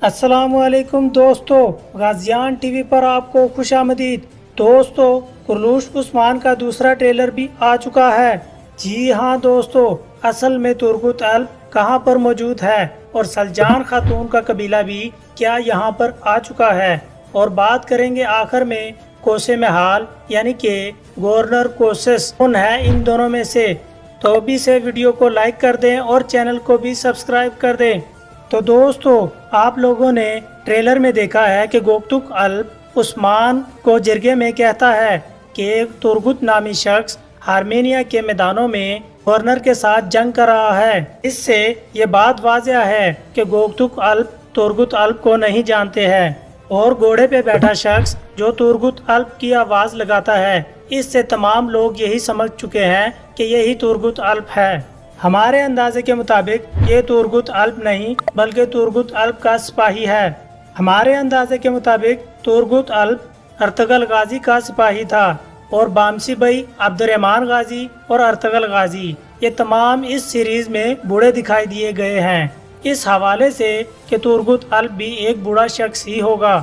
अस्सलामुअलैकुम दोस्तों, गाजियान टीवी पर आपको खुशामदीद। दोस्तों, कुरलूस उस्मान का दूसरा ट्रेलर भी आ चुका है। जी हाँ दोस्तों, असल में तुर्गुत अल्प कहाँ पर मौजूद है और सलजान खातून का कबीला भी क्या यहाँ पर आ चुका है। और बात करेंगे आखिर में कोसे में हाल यानी कि गवर्नर कोसेस कौन है इन दोनों में से। तो अभी से वीडियो को लाइक कर दें और चैनल को भी सब्सक्राइब कर दें। तो दोस्तों, आप लोगों ने ट्रेलर में देखा है कि गोकतुक अल्प उस्मान को जिरगे में कहता है कि तुर्गुत नामी शख्स आर्मेनिया के मैदानों में गवर्नर के साथ जंग कर रहा है। इससे ये बात वाज़ेह है कि गोकतुक अल्प तुर्गुत अल्प को नहीं जानते हैं और घोड़े पे बैठा शख्स जो तुर्गुत अल्प की आवाज़ लगाता है, इससे तमाम लोग यही समझ चुके हैं कि यही तुर्गुत अल्प है। हमारे अंदाजे के मुताबिक ये तुर्गुत अल्प नहीं बल्कि तुर्गुत अल्प का सिपाही है। हमारे अंदाजे के मुताबिक तुर्गुत अल्प अर्तगल गाजी का सिपाही था और बामसी भाई अब्दुर्रहमान गाजी और अर्तगल गाजी ये तमाम इस सीरीज में बूढ़े दिखाई दिए गए हैं। इस हवाले से कि तुर्गुत अल्प भी एक बूढ़ा शख्स ही होगा।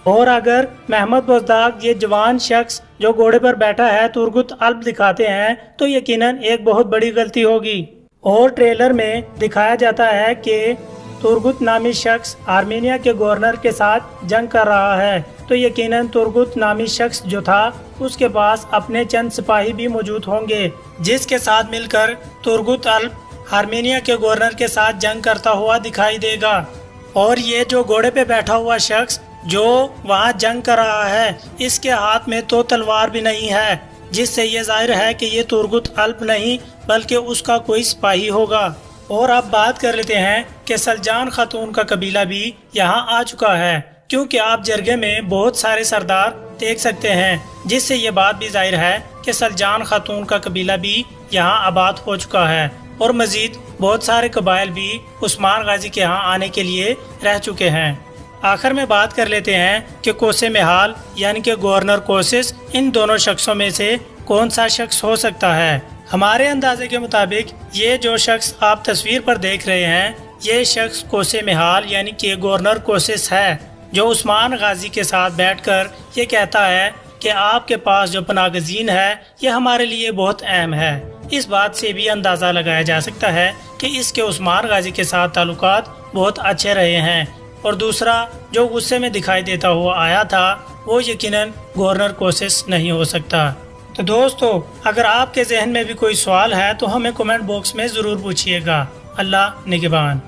और अगर महमद बज़दाग ये जवान शख्स जो घोड़े पर बैठा है तुर्गुत अल्प दिखाते हैं तो यकीनन एक बहुत बड़ी गलती होगी। और ट्रेलर में दिखाया जाता है कि तुर्गुत नामी शख्स आर्मेनिया के गवर्नर के साथ जंग कर रहा है, तो यकीनन तुर्गुत नामी शख्स जो था उसके पास अपने चंद सिपाही भी मौजूद होंगे, जिसके साथ मिलकर तुर्गुत अल्प आर्मेनिया के गवर्नर के साथ जंग करता हुआ दिखाई देगा। और ये जो घोड़े पे बैठा हुआ शख्स जो वहाँ जंग कर रहा है, इसके हाथ में तो तलवार भी नहीं है, जिससे ये जाहिर है कि ये तुर्गुत अल्प नहीं बल्कि उसका कोई सिपाही होगा। और अब बात कर लेते हैं कि सलजान खातून का कबीला भी यहाँ आ चुका है, क्योंकि आप जरगे में बहुत सारे सरदार देख सकते हैं, जिससे ये बात भी जाहिर है कि सलजान खातून का कबीला भी यहाँ आबाद हो चुका है। और मजीद बहुत सारे कबाइल भी उस्मान गाजी के यहाँ आने के लिए रह चुके हैं। आखिर में बात कर लेते हैं कि कोसे में हाल यानी कि गवर्नर कोसेस इन दोनों शख्सों में से कौन सा शख्स हो सकता है। हमारे अंदाजे के मुताबिक ये जो शख्स आप तस्वीर पर देख रहे हैं, ये शख्स कोसे में हाल यानी कि गवर्नर कोसेस है, जो उस्मान गाजी के साथ बैठकर ये कहता है कि आपके पास जो पनागज़ीन है ये हमारे लिए बहुत अहम है। इस बात से भी अंदाज़ा लगाया जा सकता है कि इसके उस्मान गाजी के साथ ताल्लुकात बहुत अच्छे रहे हैं। और दूसरा जो गुस्से में दिखाई देता हुआ आया था वो यकीनन गवर्नर कोसेस नहीं हो सकता। तो दोस्तों, अगर आपके जहन में भी कोई सवाल है तो हमें कमेंट बॉक्स में ज़रूर पूछिएगा। अल्लाह निगहबान।